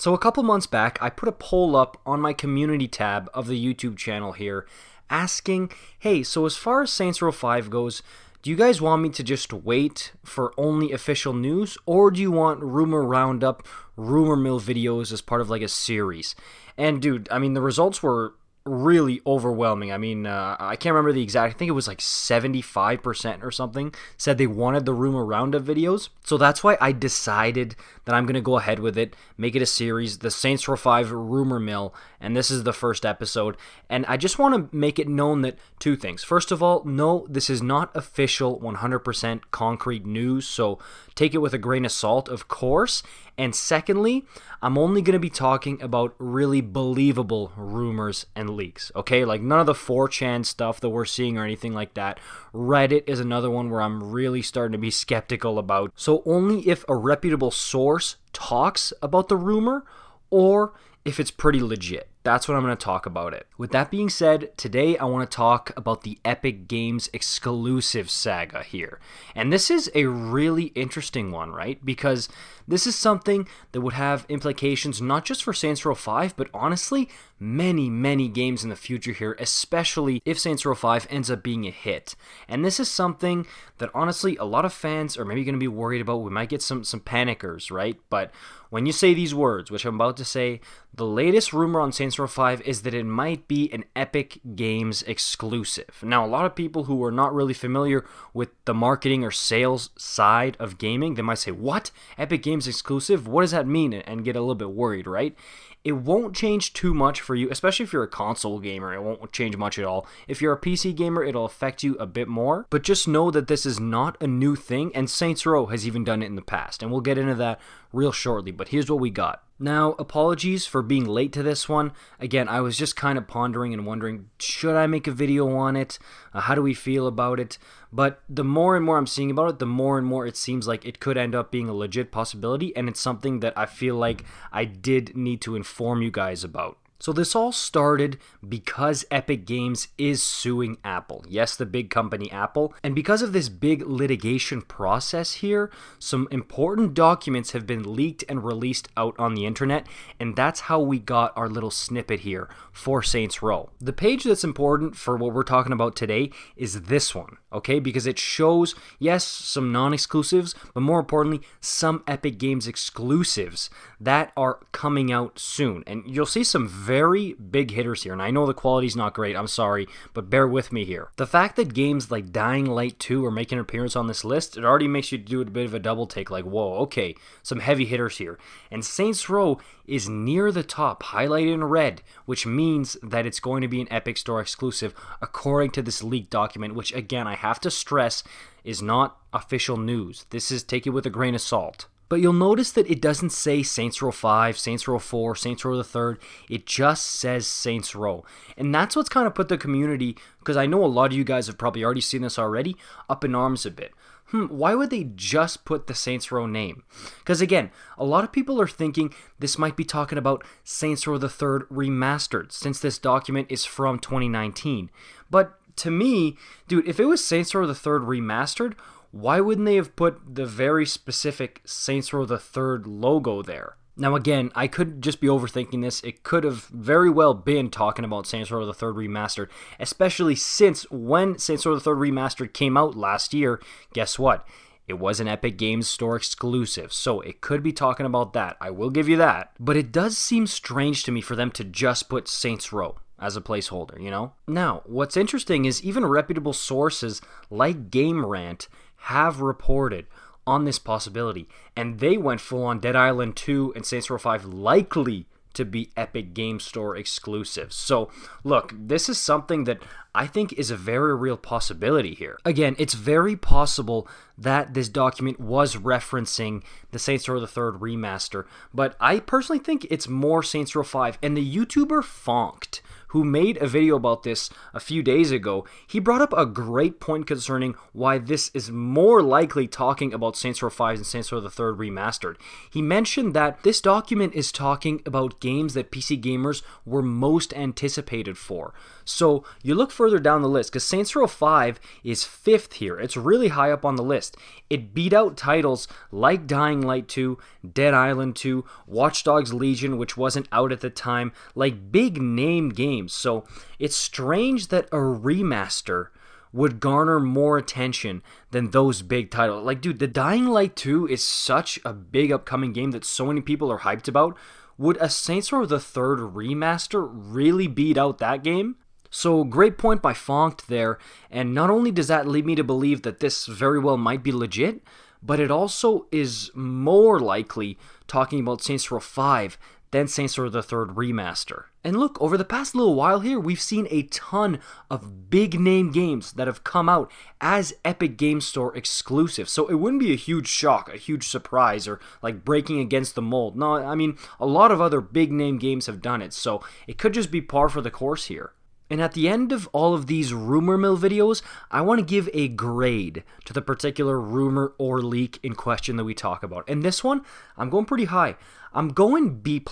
So a couple months back, I put a poll up on my community tab of the YouTube channel here asking, hey, so as far as Saints Row 5 goes, do you guys want me to just wait for only official news, or do you want rumor roundup, rumor mill videos as part of like a series? And dude, I mean, the results were really overwhelming. I mean, I can't remember the exact, I think it was like 75% or something said they wanted the rumor roundup videos. So that's why I decided that I'm going to go ahead with it, make it a series, the Saints Row 5 rumor mill, and this is the first episode. And I just want to make it known that two things. First of all, no, this is not official 100% concrete news, so take it with a grain of salt, of course. And secondly, I'm only going to be talking about really believable rumors and leaks, okay? Like none of the 4chan stuff that we're seeing or anything like that. Reddit is another one where I'm really starting to be skeptical about. So only if a reputable source talks about the rumor or if it's pretty legit. That's what I'm going to talk about it. With that being said, today I want to talk about the Epic Games exclusive saga here. And this is a really interesting one, right? Because this is something that would have implications not just for Saints Row 5, but honestly, many games in the future here, especially if Saints Row 5 ends up being a hit. And this is something that honestly a lot of fans are maybe going to be worried about. We might get some panickers, right? But when you say these words, which I'm about to say, the latest rumor on Saints Row 5 is that it might be an Epic Games exclusive. Now, a lot of people who are not really familiar with the marketing or sales side of gaming, they might say, what? Epic Games exclusive? What does that mean? And get a little bit worried, right? It won't change too much for you, especially if you're a console gamer. It won't change much at all. If you're a PC gamer, it'll affect you a bit more. But just know that this is not a new thing, and Saints Row has even done it in the past. And we'll get into that real shortly, but here's what we got. Now, apologies for being late to this one. Again, I was just kind of pondering and wondering, should I make a video on it? How do we feel about it? But the more and more I'm seeing about it, the more and more it seems like it could end up being a legit possibility, and it's something that I feel like I did need to inform you guys about. So this all started because Epic Games is suing Apple. Yes, the big company Apple. And because of this big litigation process here, some important documents have been leaked and released out on the internet, and that's how we got our little snippet here for Saints Row. The page that's important for what we're talking about today is this one, okay? Because it shows, yes, some non-exclusives, but more importantly, some Epic Games exclusives that are coming out soon. And you'll see some very big hitters here, and I know the quality's not great, I'm sorry, but bear with me here. The fact that games like Dying Light 2 are making an appearance on this list, it already makes you do a bit of a double take, like, whoa, okay, some heavy hitters here. And Saints Row is near the top, highlighted in red, which means that it's going to be an Epic Store exclusive, according to this leaked document, which again, I have to stress, is not official news. This is, take it with a grain of salt. But you'll notice that it doesn't say Saints Row 5, Saints Row 4, Saints Row the 3rd. It just says Saints Row. And that's what's kind of put the community, because I know a lot of you guys have probably already seen this already, up in arms a bit. Why would they just put the Saints Row name? Because again, a lot of people are thinking this might be talking about Saints Row the 3rd Remastered, since this document is from 2019. But to me, dude, if it was Saints Row the 3rd Remastered, why wouldn't they have put the very specific Saints Row the 3rd logo there? Now again, I could just be overthinking this. It could have very well been talking about Saints Row the 3rd Remastered, especially since when Saints Row the 3rd Remastered came out last year, guess what? It was an Epic Games Store exclusive, so it could be talking about that. I will give you that. But it does seem strange to me for them to just put Saints Row as a placeholder, you know? Now, what's interesting is even reputable sources like GAMERANT have reported on this possibility, and they went full on Dead Island 2 and Saints Row 5 likely to be Epic Games Store exclusives. So look, this is something that I think is a very real possibility here. Again, it's very possible that this document was referencing the Saints Row the 3rd remaster, but I personally think it's more Saints Row 5. And the YouTuber Fonked, who made a video about this a few days ago, he brought up a great point concerning why this is more likely talking about Saints Row 5 and Saints Row the 3rd Remastered. He mentioned that this document is talking about games that PC gamers were most anticipated for. So you look further down the list, because Saints Row 5 is 5th here. It's really high up on the list. It beat out titles like Dying Light 2, Dead Island 2, Watch Dogs Legion, which wasn't out at the time, like big name games. So it's strange that a remaster would garner more attention than those big titles. Like, dude, the Dying Light 2 is such a big upcoming game that so many people are hyped about. Would a Saints Row the Third remaster really beat out that game? So, great point by Fonkt there, and not only does that lead me to believe that this very well might be legit, but it also is more likely talking about Saints Row 5 than Saints Row the Third remaster. And look, over the past little while here, we've seen a ton of big name games that have come out as Epic Game Store exclusive. So it wouldn't be a huge shock, a huge surprise, or like breaking against the mold. No, I mean, a lot of other big name games have done it, so it could just be par for the course here. And at the end of all of these rumor mill videos, I want to give a grade to the particular rumor or leak in question that we talk about. And this one, I'm going pretty high. I'm going B+.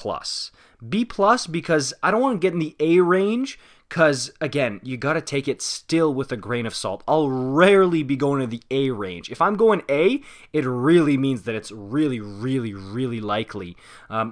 B+ because I don't want to get in the A range, because, again, you got to take it still with a grain of salt. I'll rarely be going to the A range. If I'm going A, it really means that it's really, really, really likely.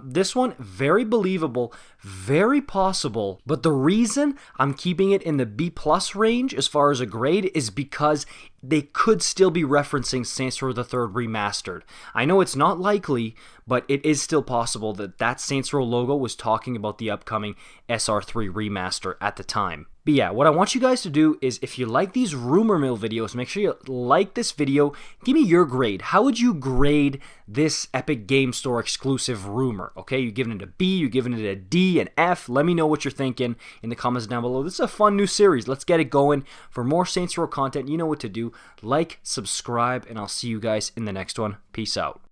This one, very believable, very possible, but the reason I'm keeping it in the B+ range as far as a grade is because they could still be referencing Saints Row the Third Remastered. I know it's not likely, but it is still possible that that Saints Row logo was talking about the upcoming SR3 remaster at the time. But yeah, what I want you guys to do is, if you like these rumor mill videos, make sure you like this video. Give me your grade. How would you grade this Epic Game Store exclusive rumor? Okay, you giving it a B, you giving it a D, an F? Let me know what you're thinking in the comments down below. This is a fun new series. Let's get it going. For more Saints Row content, you know what to do. Like, subscribe, and I'll see you guys in the next one. Peace out.